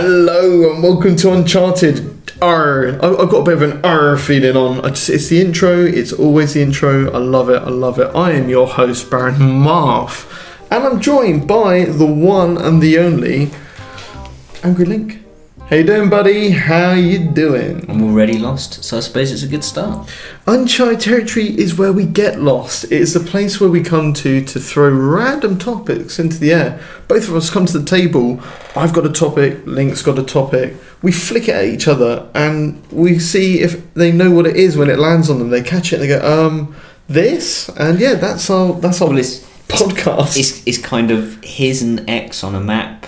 Hello and welcome to Uncharted. I've got a bit of an feeling on. It's the intro. It's always the intro. I love it. I love it. I am your host, Baron Marf, and I'm joined by the one and the only Angry Link. How you doing, buddy? How you doing? I'm already lost, so I suppose it's a good start. Uncharted Territory is where we get lost. It is the place where we come to throw random topics into the air. Both of us come to the table. I've got a topic, Link's got a topic. We flick it at each other and we see if they know what it is when it lands on them. They catch it and they go, this? And yeah, that's our podcast. It's kind of here's an X on a map.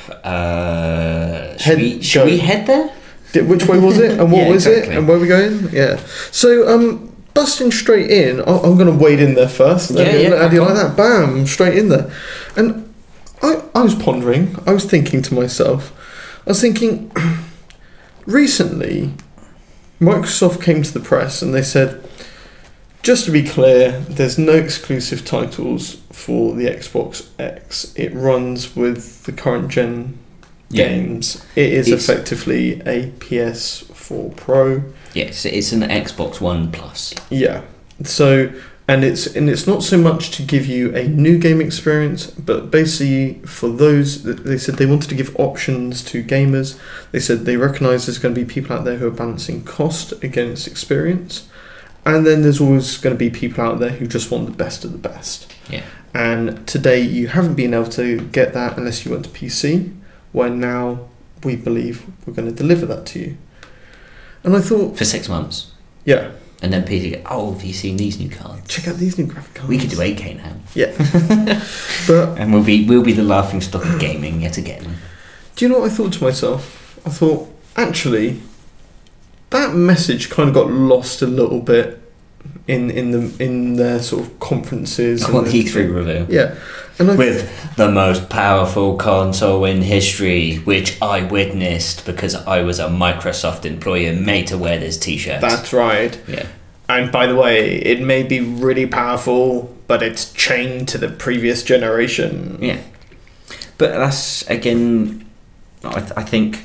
Should we head there? Which way was it? And what was exactly. it? And where are we going? Yeah. So, busting straight in, I'm going to wade in there first. How do you like that? Bam, straight in there. And I was pondering, I was thinking to myself, recently, Microsoft came to the press and they said, just to be clear, there's no exclusive titles for the Xbox X. It runs with the current gen games. It's effectively a PS4 Pro. Yes, it's an Xbox One Plus. Yeah. So, and it's not so much to give you a new game experience, but basically for those, they said they wanted to give options to gamers. They said they recognise there's going to be people out there who are balancing cost against experience. And then there's always going to be people out there who just want the best of the best. Yeah. And today you haven't been able to get that unless you went to PC, where now we believe we're going to deliver that to you. And I thought... For 6 months. Yeah. And then PC go, have you seen these new cards? Check out these new graphic cards. We could do 8K now. Yeah. But and we'll be the laughing stock of gaming yet again. Do you know what I thought to myself? I thought, actually... that message kind of got lost a little bit in their sort of conferences. On the E3 reveal. Yeah. And with the most powerful console in history, which I witnessed because I was a Microsoft employee and made to wear this t-shirt. That's right. Yeah. And by the way, it may be really powerful, but it's chained to the previous generation. Yeah. But that's, again, I think...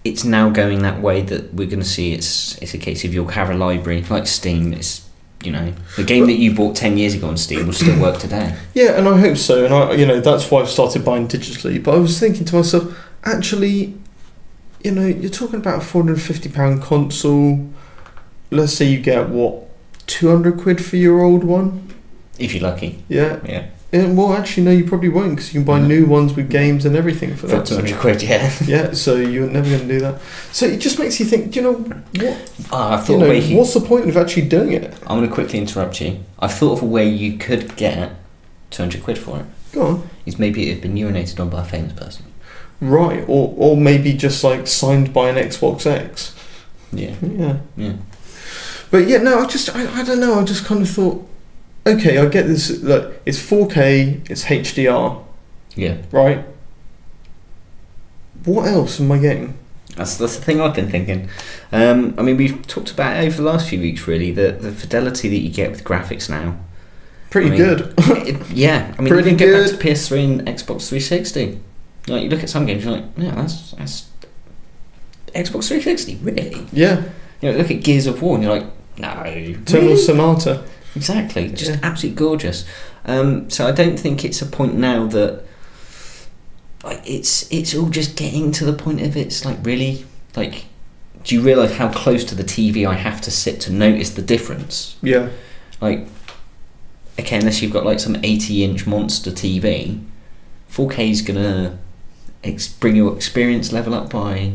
it's now going that way that we're going to see it's a case of you'll have a library like Steam. It's the game that you bought 10 years ago on Steam will still work today. Yeah, and I hope so. And that's why I've started buying digitally. But I was thinking to myself, actually, you're talking about a £450 console. Let's say you get £200 for your old one, if you're lucky. Yeah. Yeah. Well, actually, no, you probably won't because you can buy new ones with games and everything for that. For £200, yeah. Yeah, so you're never going to do that. So it just makes you think, do you know what? I've thought of a way what's the point of actually doing it? I'm going to quickly interrupt you. I've thought of a way you could get £200 for it. Go on. Is maybe it had been urinated on by a famous person. Right, or maybe just like signed by an Xbox X. Yeah. Yeah. Yeah. But yeah, no, I don't know, I just kind of thought, okay, I get this. Look, it's 4K, it's HDR. Yeah. Right? What else am I getting? That's the thing I've been thinking. We've talked about it over the last few weeks, really, the fidelity that you get with graphics now. Pretty good. Yeah. I mean, you can get back to PS3 and Xbox 360. Like, you look at some games, you're like, yeah, that's Xbox 360, really? Yeah. Look at Gears of War, and you're like, no. Eternal Sonata. Exactly, just absolutely gorgeous. So I don't think it's a point now that it's all just getting to the point of it's like, really, like, do you realise how close to the TV I have to sit to notice the difference? Yeah. Like, okay, unless you've got like some 80-inch monster TV, 4K is gonna bring your experience level up by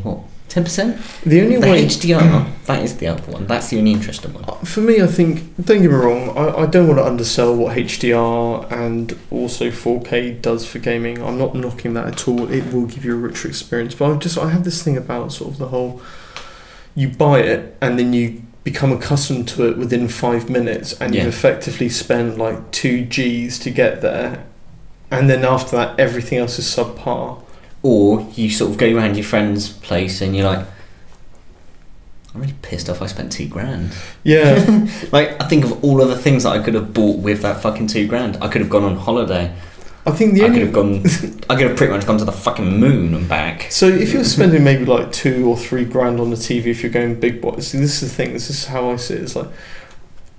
10%? The only way... HDR, that is the other one. That's the only interesting one. For me, I think, don't get me wrong, I don't want to undersell what HDR and also 4K does for gaming. I'm not knocking that at all. It will give you a richer experience. But I have this thing about sort of the whole... you buy it and then you become accustomed to it within 5 minutes and you've effectively spent like 2 Gs to get there. And then after that, everything else is subpar. Or you sort of go around your friend's place and you're like, I'm really pissed off I spent $2,000. Yeah. Like, I think of all of the things that I could have bought with that fucking $2,000. I could have gone on holiday. I think I could have pretty much gone to the fucking moon and back. So if you're spending maybe like $2 or $3 grand on the TV, if you're going big boys, see, this is the thing. This is how I see it. It's like,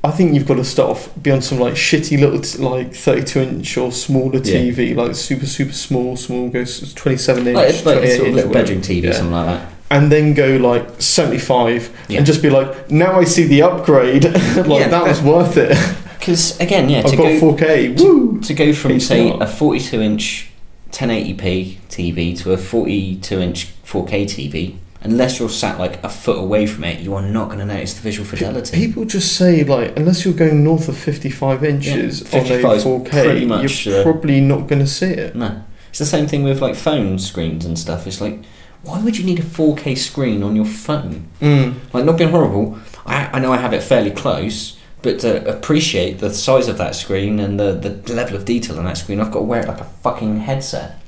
I think you've got to start off be on some like shitty little like 32-inch or smaller TV, like super small goes 27-inch, like a sort of little bedroom TV, something like that. And then go like 75, and just be like, now I see the upgrade. That was worth it. Because again, I've got 4K. To go from HDR. Say a 42-inch 1080p TV to a 42-inch 4K TV, unless you're sat like a foot away from it, you are not going to notice the visual fidelity. People just say like, unless you're going north of 55 inches on a 4K, you're probably not going to see it. No, it's the same thing with like phone screens and stuff. It's like, why would you need a 4K screen on your phone? Like, not being horrible, I know I have it fairly close. But to appreciate the size of that screen and the level of detail on that screen, I've got to wear it like a fucking headset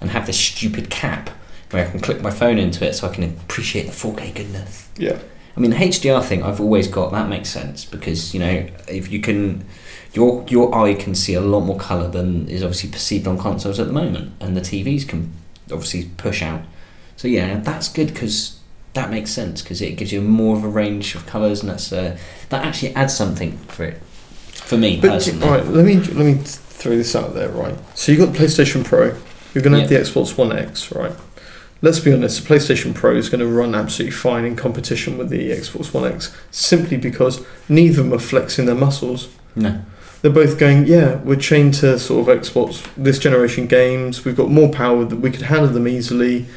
and have this stupid cap where I can click my phone into it so I can appreciate the 4K goodness. Yeah. I mean, the HDR thing I've always got, that makes sense because, you know, if you can, your eye can see a lot more colour than is obviously perceived on consoles at the moment, and the TVs can obviously push out. So yeah, that's good because that makes sense because it gives you more of a range of colours, and that actually adds something for me personally. Right, let me throw this out there, right? So you got the PlayStation Pro, you're going to have the Xbox One X, right? Let's be honest, the PlayStation Pro is going to run absolutely fine in competition with the Xbox One X, simply because neither of them are flexing their muscles. No. They're both going, we're chained to sort of Xbox this generation games, we've got more power, that we could handle them easily,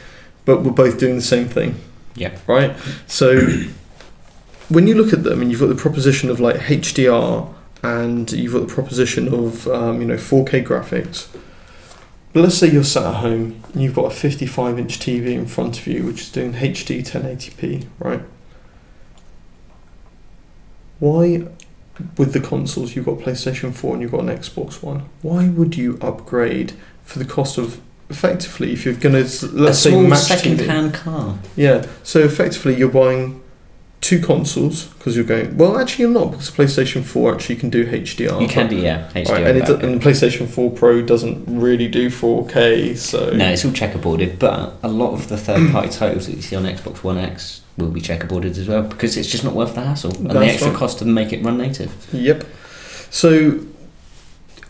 but we're both doing the same thing. Yeah. Right? So when you look at them and you've got the proposition of like HDR and you've got the proposition of 4K graphics, but let's say you're sat at home and you've got a 55-inch TV in front of you which is doing HD 1080p, right? Why, with the consoles, you've got PlayStation 4 and you've got an Xbox One, why would you upgrade for the cost of, effectively, if you're going to, let's say, match second-hand car. Yeah, so effectively you're buying two consoles because you're going, well, actually you're not, because PlayStation 4 actually can do HDR. You can do, HDR. Right, and PlayStation 4 Pro doesn't really do 4K, so... No, it's all checkerboarded, but a lot of the third-party titles that you see on Xbox One X will be checkerboarded as well, because it's just not worth the hassle and the extra cost to make it run native. Yep. So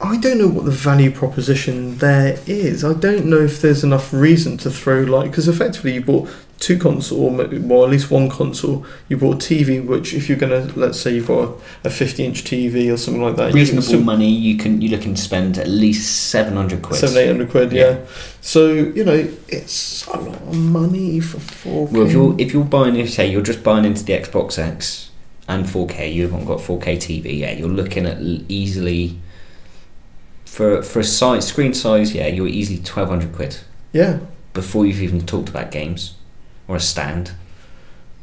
I don't know what the value proposition there is. I don't know if there's enough reason to throw, like, because effectively you bought two console, well, at least one console. You bought a TV, which if you're gonna, let's say you've got a 50-inch TV or something like that, reasonable money, you're looking to spend at least 700 quid. 700-800 quid, yeah. So it's a lot of money for 4K. Well, if you're buying, say you're just buying into the Xbox X and 4K, you haven't got 4K TV, you're looking at easily. For a size, screen size, you're easily 1,200 quid. Yeah. Before you've even talked about games, or a stand,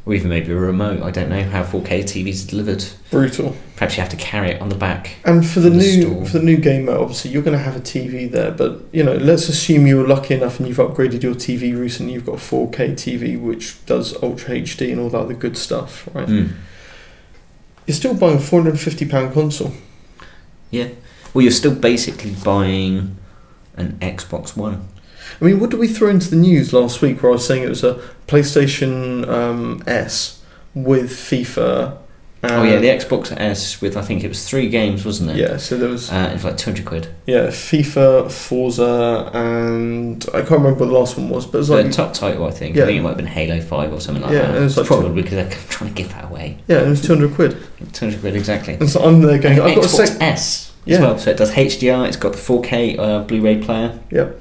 or even maybe a remote. I don't know how 4K TVs are delivered. Brutal. Perhaps you have to carry it on the back. And for the new gamer, obviously you're going to have a TV there, but let's assume you were lucky enough and you've upgraded your TV recently. You've got a 4K TV which does Ultra HD and all that other good stuff, right? You're still buying a £450 console. Yeah. Well, you're still basically buying an Xbox One. I mean, what did we throw into the news last week where I was saying it was a PlayStation S with FIFA? The Xbox S with, I think it was 3 games, wasn't it? Yeah, so there was... it was like 200 quid. Yeah, FIFA, Forza, and I can't remember what the last one was, but it was like... The top title, I think. Yeah. I think it might have been Halo 5 or something like that. Yeah, it was like probably because they're trying to give that away. Yeah, it was 200 quid. 200 quid, exactly. And so I'm there going... I've got Xbox S as well, so it does HDR, it's got the 4K Blu-ray player. Yeah.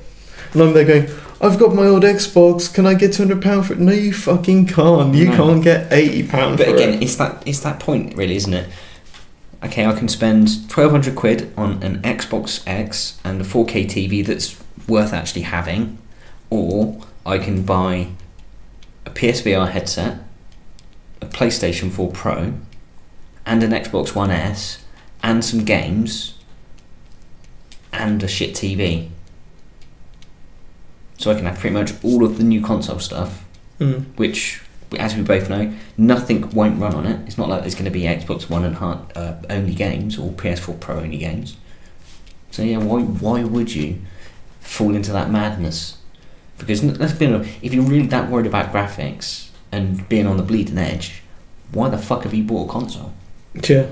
And I'm there going, I've got my old Xbox, can I get £200 for it? No, you fucking can't. You can't get £80 for it. But again, it's that point, really, isn't it? Okay, I can spend 1,200 quid on an Xbox X and a 4K TV that's worth actually having, or I can buy a PSVR headset, a PlayStation 4 Pro, and an Xbox One S, and some games, and a shit TV. So I can have pretty much all of the new console stuff, which, as we both know, nothing won't run on it. It's not like there's going to be Xbox One and only games, or PS4 Pro only games. So yeah, why would you fall into that madness? Because let's be honest, if you're really that worried about graphics and being on the bleeding edge, why the fuck have you bought a console? Yeah.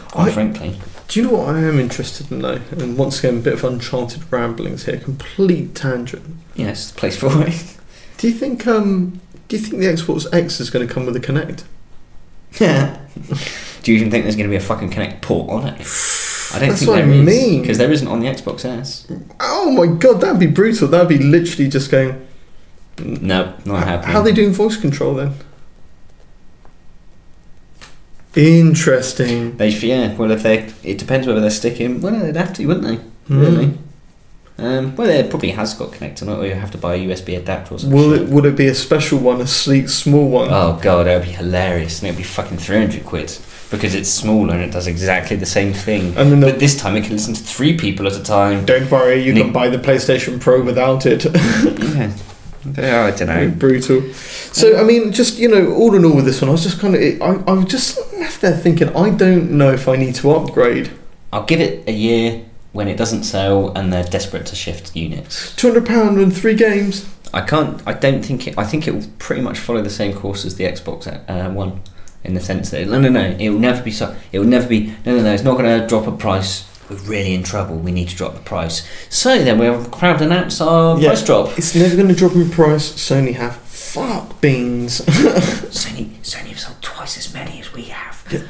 Quite frankly. Do you know what I am interested in though? And once again, a bit of Uncharted ramblings here, complete tangent. Yes, the place for it. Do you think the Xbox X is going to come with a Kinect? Yeah. Do you even think there's going to be a fucking Kinect port on it? I don't think there is, because there isn't on the Xbox S. Oh my god, that'd be brutal. That'd be literally just going. No, not happening. How are they doing voice control then? Interesting. Well, it depends whether they're sticking. Well, they'd have to, wouldn't they? Really? Well, it probably has got Kinect on it, or you have to buy a USB adapter or something. Would it be a special one, a sleek, small one? Oh god, that would be hilarious, and it'd be fucking 300 quid because it's smaller and it does exactly the same thing. And then but this time it can listen to 3 people at a time. Don't worry, you can buy the PlayStation Pro without it. Yeah. I don't know. Brutal. So I mean, just all in all with this one, I was just kind of I was just left there thinking I don't know if I need to upgrade. I'll give it a year when it doesn't sell and they're desperate to shift units. £200 and 3 games. I think it will pretty much follow the same course as the Xbox One, in the sense that no, it will never be it's not going to drop a price. We're really in trouble. We need to drop the price. So then we'll crowd announce our price drop. It's never going to drop in price. Sony have fuck beans. Sony have sold twice as many as we have. Yeah.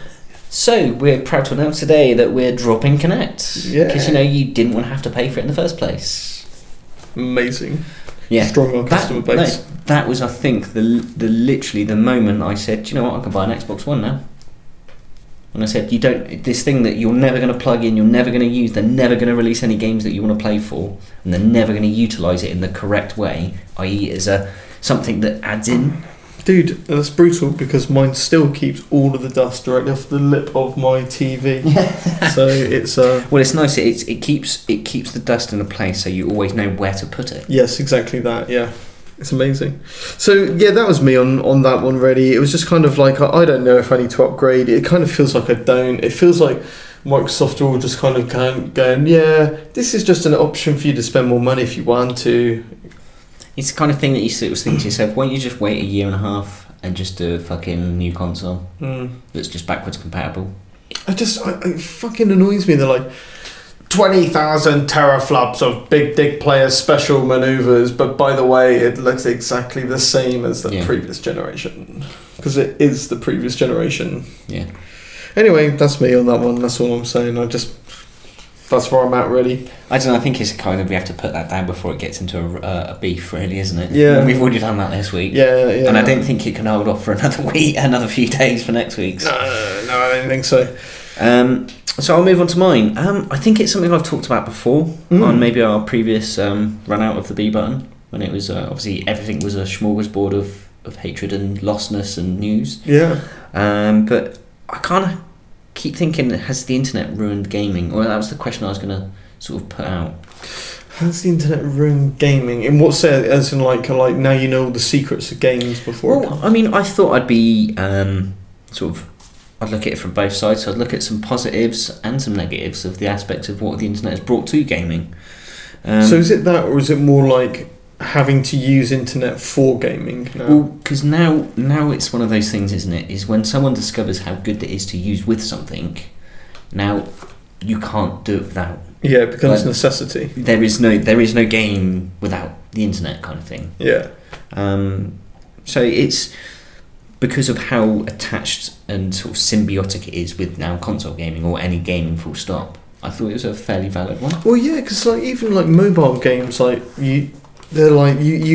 So we're proud to announce today that we're dropping Kinect. Yeah. Because you didn't want to have to pay for it in the first place. Amazing. Yeah. Strong on customer base. No, that was, I think, literally the moment I said, do you know what, I can buy an Xbox One now. And I said, this thing that you're never going to plug in, you're never going to use, they're never going to release any games that you want to play for, and they're never going to utilise it in the correct way, i.e. as something that adds in. Dude, that's brutal because mine still keeps all of the dust directly off the lip of my TV. Yeah. So it's well, it's nice. It keeps the dust in a place so you always know where to put it. Yes, exactly that. Yeah. It's amazing. So yeah, that was me on that one really. It was just kind of like I don't know if I need to upgrade. It kind of feels like I don't. It feels like Microsoft are all just kind of going, yeah, this is just an option for you to spend more money if you want to. It's the kind of thing that you sort of think to yourself, why don't you just wait a year and a half and just do a fucking new console that's just backwards compatible? It fucking annoys me. They're like 20,000 teraflops of big dick player special maneuvers, but by the way, it looks exactly the same as the previous generation because it is the previous generation. Yeah. Anyway, that's me on that one. That's all I'm saying. That's where I'm at, really. I don't know. I think it's kind of we have to put that down before it gets into a beef, really, isn't it? Yeah. And we've already done that this week. Yeah. And I don't think it can hold off for another week, another few days for next week's. No, I don't think so. So I'll move on to mine. I think it's something I've talked about before on maybe our previous run out of the B button when it was obviously everything was a smorgasbord of hatred and lostness and news. Yeah. But I kind of keep thinking, has the internet ruined gaming? Or that was the question I was going to sort of put out. Has the internet ruined gaming? In what sense? As in like now you know all the secrets of games before? Well, I mean, I thought I'd be I'd look at it from both sides. So I'd look at some positives and some negatives of the aspects of what the internet has brought to gaming. So is it that, or is it more like having to use internet for gaming now? Well, because now it's one of those things, isn't it? Is when someone discovers how good it is to use with something, now you can't do it without. Yeah, it becomes a necessity. There is no game without the internet, kind of thing. Yeah. So it's because of how attached and sort of symbiotic it is with now console gaming or any gaming full stop. I thought it was a fairly valid one. Well, yeah, because even mobile games, you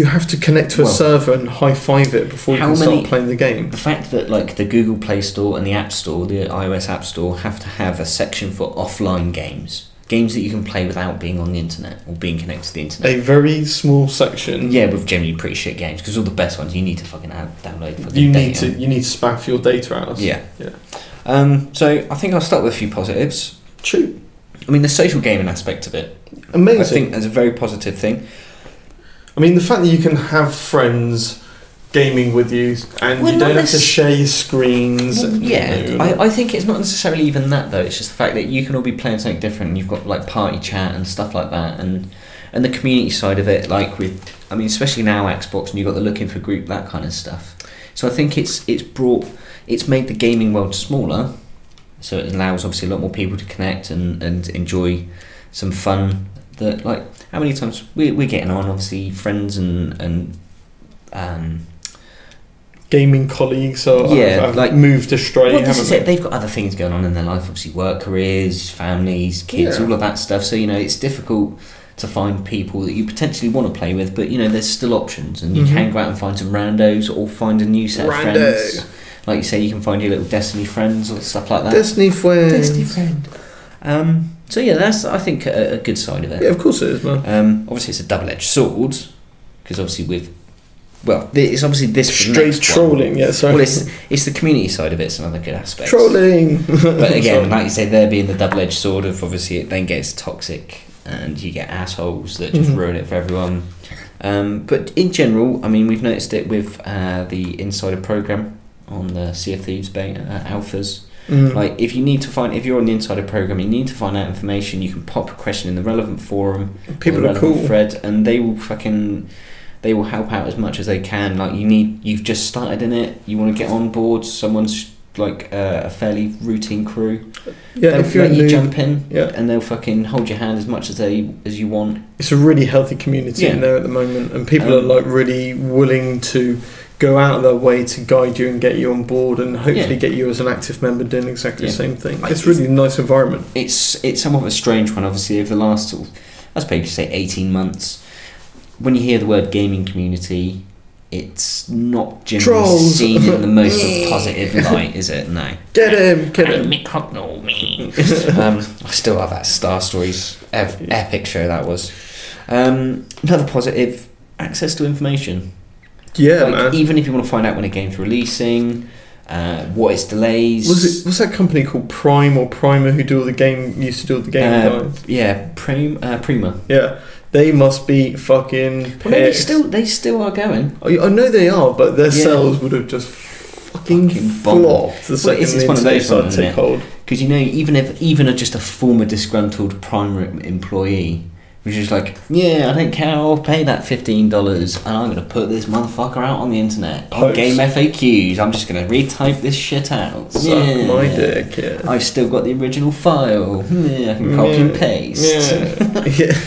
have to connect to a server and high-five it before you can start playing the game. The fact that the Google Play Store and the App Store, the iOS App Store, have to have a section for offline games that you can play without being on the internet or being connected to the internet. A very small section. Yeah, with generally pretty shit games, because all the best ones you need to fucking download. You need to spaff your data out. Yeah. So I think I'll start with a few positives. Shoot. I mean, the social gaming aspect of it. Amazing. I think that's a very positive thing. I mean, the fact that you can have friends gaming with you, and you don't have to share your screens. I think it's not necessarily even that though. It's just the fact that you can all be playing something different. And you've got like party chat and stuff like that, and the community side of it, like especially now Xbox, and you've got the looking for group, that kind of stuff. So I think it's made the gaming world smaller, so it allows obviously a lot more people to connect and enjoy some fun. That, like, how many times we're getting on, obviously friends and gaming colleagues have like moved astray. Well, this is it. They've got other things going on in their life, obviously work, careers, families, kids, all of that stuff. So it's difficult to find people that you potentially want to play with, but there's still options, and you can go out and find some randos or find a new set of friends. Like you say, you can find your little Destiny friends or stuff like that. Destiny friend. So that's, I think, a good side of it. Yeah, of course it is, man. Obviously it's a double-edged sword, because obviously it's obviously this straight trolling. One. Yeah, sorry. Well, it's the community side of it's another good aspect. Trolling. But again, like you say, there being the double-edged sword of, obviously it then gets toxic, and you get assholes that just ruin it for everyone. But in general, I mean, we've noticed it with the Insider program on the Sea of Thieves alphas. Like, if you're on the Insider program, you need to find out information, you can pop a question in the relevant forum, people are cool, thread, and they will help out as much as they can. Like, you've just started in it, you want to get on board, someone's like a fairly routine crew, they'll let you jump in, and they'll fucking hold your hand as much as you want. It's a really healthy community in there at the moment, and people are like really willing to go out of their way to guide you and get you on board, and hopefully get you as an active member doing exactly the same thing. It's really a nice environment. It's somewhat of a strange one, obviously, over the last, I suppose you could say 18 months. When you hear the word gaming community, it's not generally seen in the most positive light, is it? No. Get him! I still have that Star Stories epic show that was. Another positive, access to information. Yeah, man. Even if you want to find out when a game's releasing, what its delays. Was that company called Prime or Primer who used to do all the game guides? Yeah, Prima. Yeah. They must be fucking pissed. Well, they still are going. I know they are, but their sales would have just fucking flopped the second it's one of those started to take hold. Because even just a former disgruntled Prime employee, which is like, I don't care, I'll pay that $15 and I'm going to put this motherfucker out on the internet. On game FAQs, I'm just going to retype this shit out. Suck my dick, yeah. I've still got the original file. I can copy and paste. Yeah.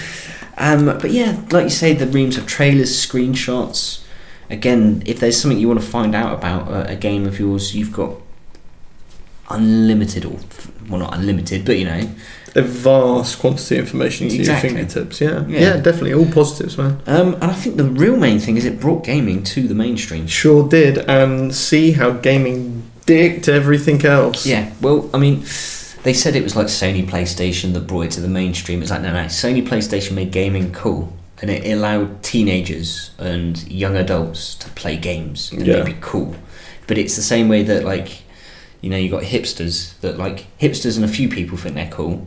But like you say, the reams of trailers, screenshots. Again, if there's something you want to find out about a game of yours, you've got unlimited, not unlimited, but a vast quantity of information to your fingertips. Yeah, definitely, all positives, man. And I think the real main thing is it brought gaming to the mainstream. Sure did, and see how gaming dicked everything else. Yeah, well, I mean, they said it was like Sony PlayStation that brought it to the mainstream. It's like, no, Sony PlayStation made gaming cool, and it allowed teenagers and young adults to play games, and they'd be cool. But it's the same way that, like, you got hipsters, and a few people think they're cool.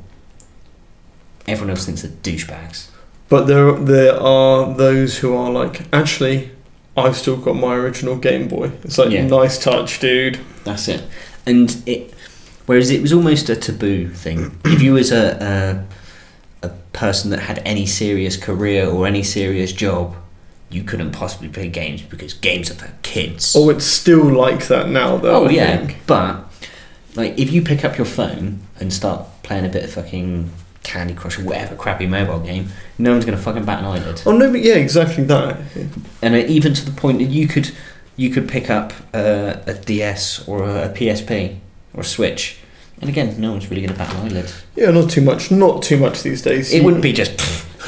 Everyone else thinks they're douchebags. But there are those who are like, actually, I've still got my original Game Boy. It's like, nice touch, dude. That's it. And whereas it was almost a taboo thing. If you was a person that had any serious career or any serious job, you couldn't possibly play games because games are for kids. Oh, it's still like that now, though. Oh, I think. But like, if you pick up your phone and start playing a bit of fucking Candy Crush or whatever crappy mobile game, no one's going to fucking bat an eyelid. Oh no, but exactly that. And even to the point that you could pick up a DS or a PSP or a Switch, and again, no one's really going to bat an eyelid. Yeah, not too much these days. It wouldn't be just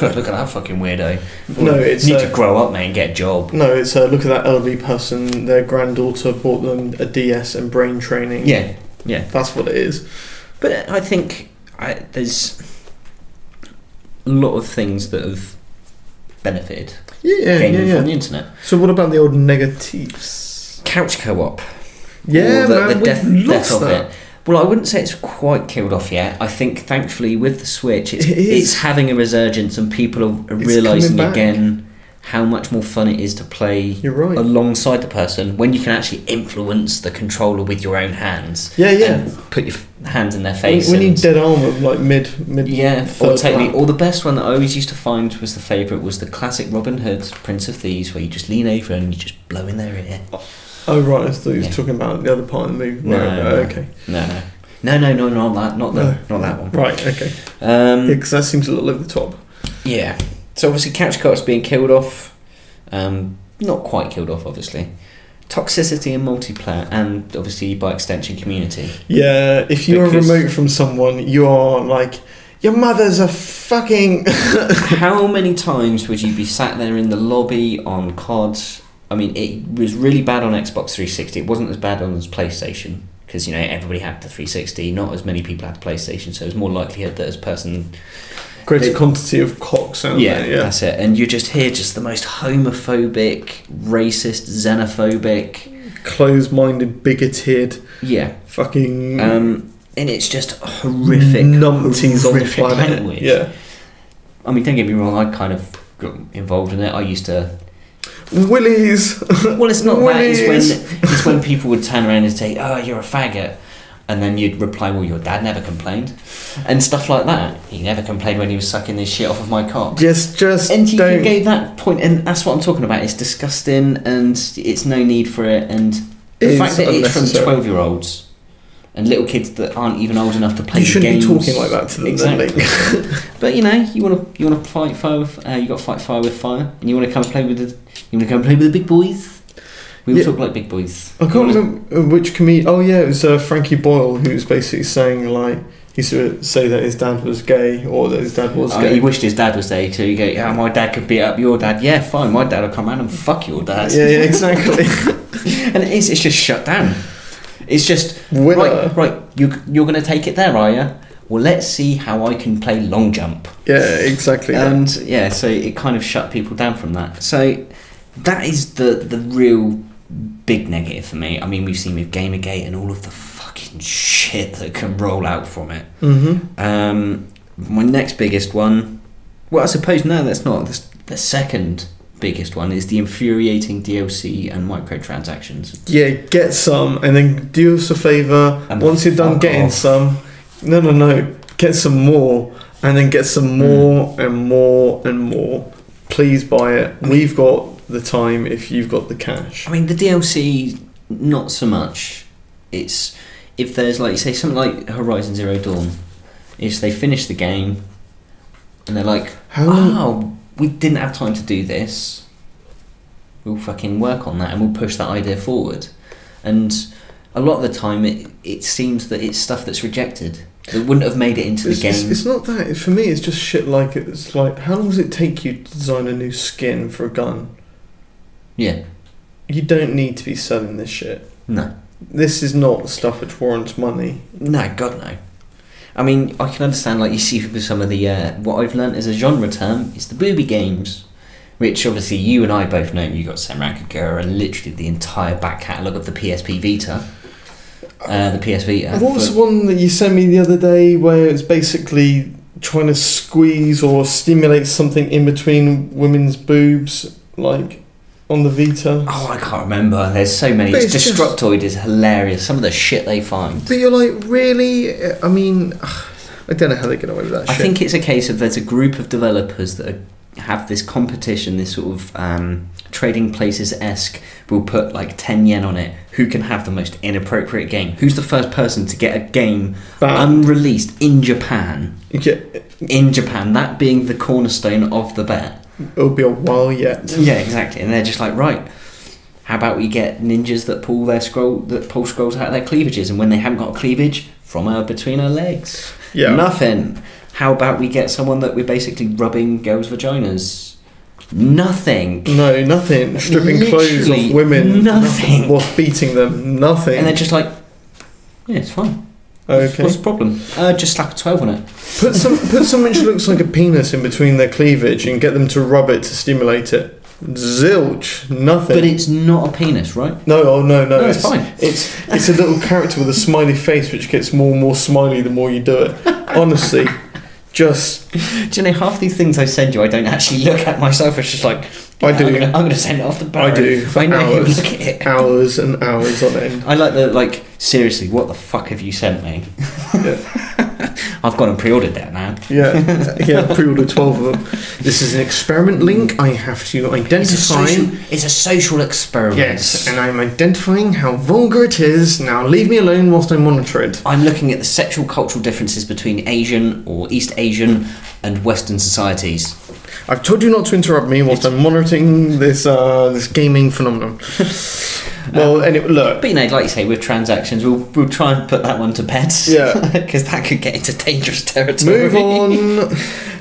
look at that fucking weirdo. No, it's you need to grow up, man, and get a job. No, it's look at that elderly person. Their granddaughter bought them a DS and brain training. Yeah, that's what it is. But I think there's a lot of things that have benefited gaming from the internet. So what about the old negatives? Couch co-op. Yeah, the death of it. Well, I wouldn't say it's quite killed off yet. I think, thankfully, with the Switch, it's having a resurgence, and people are realising again how much more fun it is to play You're right. alongside the person when you can actually influence the controller with your own hands. Yeah. And put your hands in their face. We need dead arm of like mid. Yeah, or third or the best one that I always used to find was the favourite was the classic Robin Hood, Prince of Thieves, where you just lean over and you just blow in their ear. Oh right, I thought you were talking about the other part of the movie. No, right, no. okay. No, not that one. Right, okay. Because that seems a little over the top. Yeah. So obviously couch co-op's being killed off. Not quite killed off, obviously. Toxicity and multiplayer, and obviously by extension community. Yeah, if you're remote from someone, you are like, your mother's a fucking... How many times would you be sat there in the lobby on COD? I mean, it was really bad on Xbox 360. It wasn't as bad on PlayStation, because, everybody had the 360. Not as many people had the PlayStation, so there's more likelihood that as person... Greater quantity of cocks out there, yeah. That's it. And you just hear just the most homophobic, racist, xenophobic... Closed-minded, bigoted... Yeah. Fucking... and it's just horrific... numpties on the planet. Language. Yeah. I mean, don't get me wrong, I kind of got involved in it. I used to... Willies! Well, it's not Willies. that. It's when people would turn around and say, "Oh, you're a faggot," and then you'd reply, "Well, your dad never complained," and stuff like that. He never complained when he was sucking this shit off of my cock. Just and you don't... can go that point, and that's what I'm talking about. It's disgusting, and it's no need for it. And the fact that it's from 12-year-olds and little kids that aren't even old enough to play the games. You shouldn't be talking like that to them. Exactly. But you want to fight fire with you got to fight fire with fire, and you want to come play with the big boys. We all talk like big boys. I can't remember which comedian. Oh yeah, it was Frankie Boyle who was basically saying like he used to say that his dad was gay or that his dad was gay. He wished his dad was gay too. You go, yeah, my dad could beat up your dad. Yeah, fine, my dad will come around and fuck your dad. Yeah, exactly. And it's just shut down. It's just Winner. right. You're going to take it there, are you? Well, let's see how I can play long jump. Yeah, exactly. And so it kind of shut people down from that. So that is the real big negative for me. I mean, we've seen with Gamergate and all of the fucking shit that can roll out from it. My next biggest one, well, I suppose that's not the second biggest one, is the infuriating DLC and microtransactions. Yeah, get some and then do us a favour. Once you're done getting some, no, get some more and then get some more and more and more. Please buy it. We've got the time if you've got the cash. I mean, the DLC, not so much. It's if there's like, say, something like Horizon Zero Dawn, is they finish the game and they're like, we didn't have time to do this. We'll fucking work on that and we'll push that idea forward. And a lot of the time, it seems that it's stuff that's rejected. That wouldn't have made it into the game. It's not that. For me, it's just shit like it's like, how long does it take you to design a new skin for a gun? Yeah. You don't need to be selling this shit. No. This is not stuff which warrants money. No, God no. I mean, I can understand, like you see with some of the what I've learnt as a genre term is the booby games, which obviously you and I both know. You got Samurai Kagura and literally the entire back catalogue of the PSP Vita, the PS Vita. What was the one that you sent me the other day where it's basically trying to squeeze or stimulate something in between women's boobs, like on the Vita? Oh, I can't remember. There's so many. Destructoid is hilarious. Some of the shit they find. But you're like, really? I mean, I don't know how they get away with that shit. I think it's a case of there's a group of developers that have this competition, this sort of Trading Places-esque. We'll put like 10 yen on it. Who can have the most inappropriate game? Who's the first person to get a game unreleased in Japan? In Japan, that being the cornerstone of the bet. It'll be a while yet. Yeah, exactly. And they're just like, right, how about we get ninjas that pull scrolls out of their cleavages, and when they haven't got a cleavage, from between her legs. Yeah. Nothing. How about we get someone that we're basically rubbing girls' vaginas? Nothing. No, nothing. Stripping clothes off women. Nothing. What's beating them? Nothing. And they're just like, yeah, it's fine. Okay. What's the problem? Just slap a 12 on it. Put something which looks like a penis in between their cleavage and get them to rub it to stimulate it. Zilch. Nothing. But it's not a penis, right? No, no, it's fine. It's a little character with a smiley face which gets more and more smiley the more you do it. Honestly. Just... Do you know, half these things I send you, I don't actually look at myself. It's just like, I do. I'm gonna send it off to Barry. I do. For I know he'll hours, look at it. hours and hours on end. I like the seriously. What the fuck have you sent me? Yeah. I've gone and pre-ordered that now. Yeah, pre-ordered 12 of them. This is an experiment link. I have to identify. It's a social experiment. Yes, and I'm identifying how vulgar it is. Now leave me alone whilst I monitor it. I'm looking at the sexual cultural differences between Asian or East Asian and Western societies. I've told you not to interrupt me whilst I'm monitoring this gaming phenomenon. Well, anyway, look. But like you say, with transactions, we'll try and put that one to bed. Yeah. Because that could get into dangerous territory. Move on.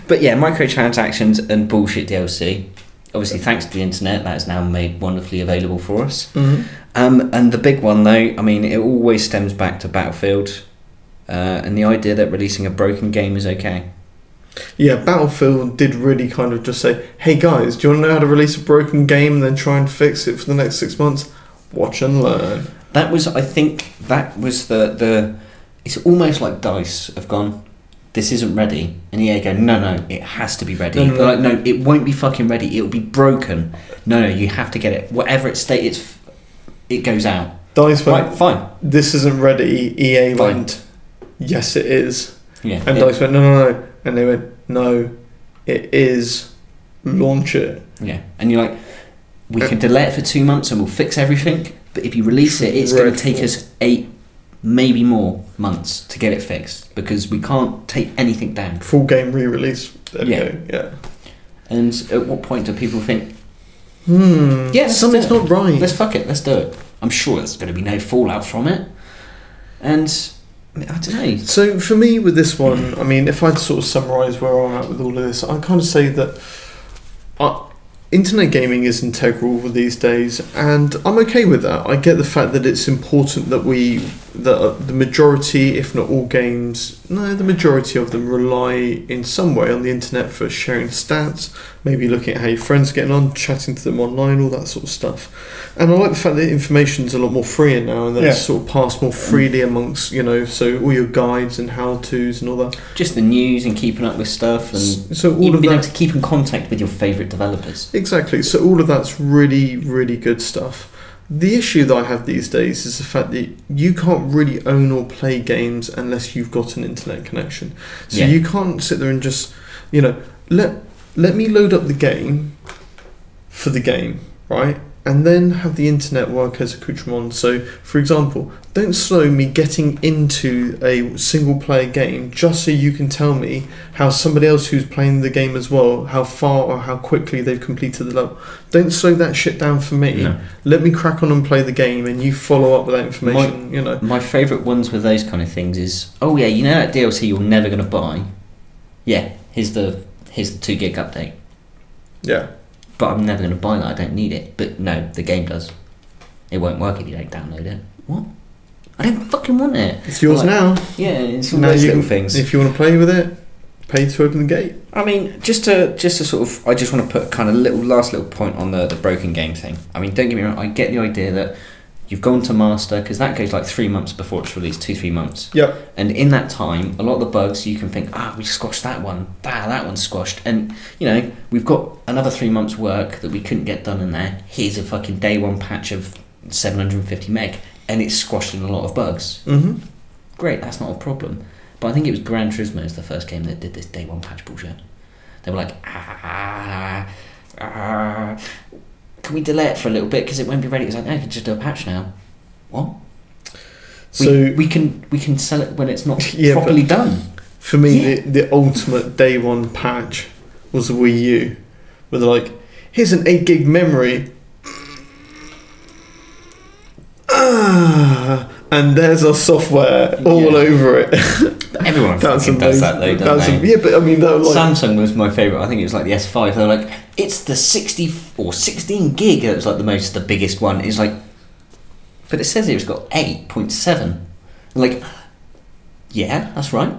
But yeah, microtransactions and bullshit DLC. Obviously, thanks to the internet, that's now made wonderfully available for us. Mm-hmm. And the big one, though, I mean, it always stems back to Battlefield and the idea that releasing a broken game is okay. Yeah, Battlefield did really kind of just say, hey guys, do you want to know how to release a broken game and then try and fix it for the next 6 months? Watch and learn. That was, I think, the it's almost like DICE have gone, this isn't ready. And EA go, no, it has to be ready. No. They're like, no, it won't be fucking ready. It'll be broken. No, you have to get it. Whatever it states, it goes out. DICE went, right, fine. This isn't ready. EA Fine. went, yes it is. Yeah. And DICE went, no. And they went, no, it is. Launch it. Yeah. And you're like, we can delay it for 2 months and we'll fix everything. But if you release it, it's going to take us 8, maybe more months to get it fixed because we can't take anything down. Full game re-release. There we go. Yeah. And at what point do people think, yeah, something's not right. Let's fuck it. Let's do it. I'm sure there's going to be no fallout from it. And I don't know. So for me with this one, I mean, if I'd sort of summarise where I'm at with all of this, I kind of say that internet gaming is integral these days, and I'm okay with that. I get the fact that it's important that the majority, if not all the majority of them rely in some way on the internet for sharing stats, maybe looking at how your friends are getting on, chatting to them online, all that sort of stuff. And I like the fact that information's a lot more freer now, and that it's sort of passed more freely amongst, so all your guides and how-tos and all that. Just the news and keeping up with stuff, and so all even of being that, able to keep in contact with your favourite developers. Exactly. So all of that's really, really good stuff. The issue that I have these days is the fact that you can't really own or play games unless you've got an internet connection. So you can't sit there and just, let me load up the game for the game, right? And then have the internet work as accoutrement. So, for example, don't slow me getting into a single player game just so you can tell me how somebody else who's playing the game as well, how far or how quickly they've completed the level. Don't slow that shit down for me. No. Let me crack on and play the game, and you follow up with that information. My favourite ones with those kind of things is, that DLC you're never going to buy? Yeah, here's the 2 gig update. Yeah. But I'm never going to buy that, I don't need it. But no, the game does. It won't work if you don't download it. What? I don't fucking want it. It's yours now. Yeah, it's all now those little things. If you want to play with it, pay to open the gate. I mean, just to sort of, I just want to put kind of last little point on the broken game thing. I mean, don't get me wrong, I get the idea that you've gone to master, because that goes like 3 months before it's released, 2-3 months. Yep. And in that time, a lot of the bugs you can think, we squashed that one, that one's squashed, and we've got another 3 months work that we couldn't get done in there. Here's a fucking day one patch of 750 meg, and it's squashed in a lot of bugs. Mm-hmm. Great, that's not a problem. But I think it was Gran Turismo is the first game that did this day one patch bullshit. They were like, can we delay it for a little bit because it won't be ready? It was like, no, you can just do a patch now. What? So we can sell it when it's not properly done. For me, the ultimate day one patch was the Wii U, where they're like, here's an 8 gig memory. And there's our software all over it. Everyone fucking does that though, don't they? Yeah, but I mean, Samsung was my favourite. I think it was like the S5. They were like, it's the 60 or 16 gig. It was like the biggest one. It's like, but it says here it's got 8.7. Like, yeah, that's right.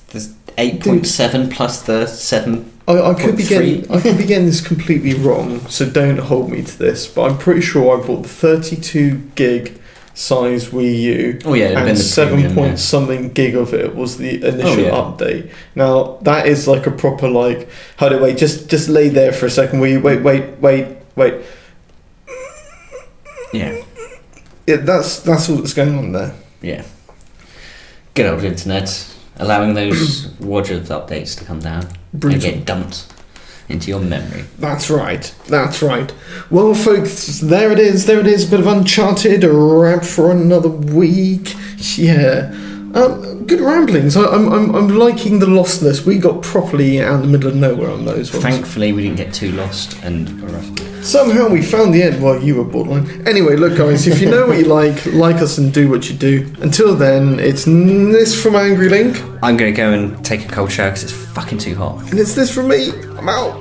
There's 8.7 plus the 7. I could be getting this completely wrong, so don't hold me to this. But I'm pretty sure I bought the 32 gig size Wii U. Oh yeah, it'd and been the 7 premium, point yeah. something gig of it was the initial Oh, yeah. update. Now that is like a proper like. Hold on, wait, just lay there for a second. Will you wait? Yeah. Yeah, that's all that's going on there. Yeah. Good old internet, allowing those wardrobe updates to come down Brutal. and get dumped into your memory. That's right. Well, folks, there it is. A bit of Uncharted, a wrap for another week. Yeah. Good ramblings. I'm liking the lostness. We got properly out in the middle of nowhere on those ones. Thankfully, we didn't get too lost and arrested. Somehow we found the end while you were borderline. Anyway, look, guys, if you know what you like us and do what you do. Until then, it's this from Angry Link. I'm going to go and take a cold shower because it's fucking too hot. And it's this from me. I'm out.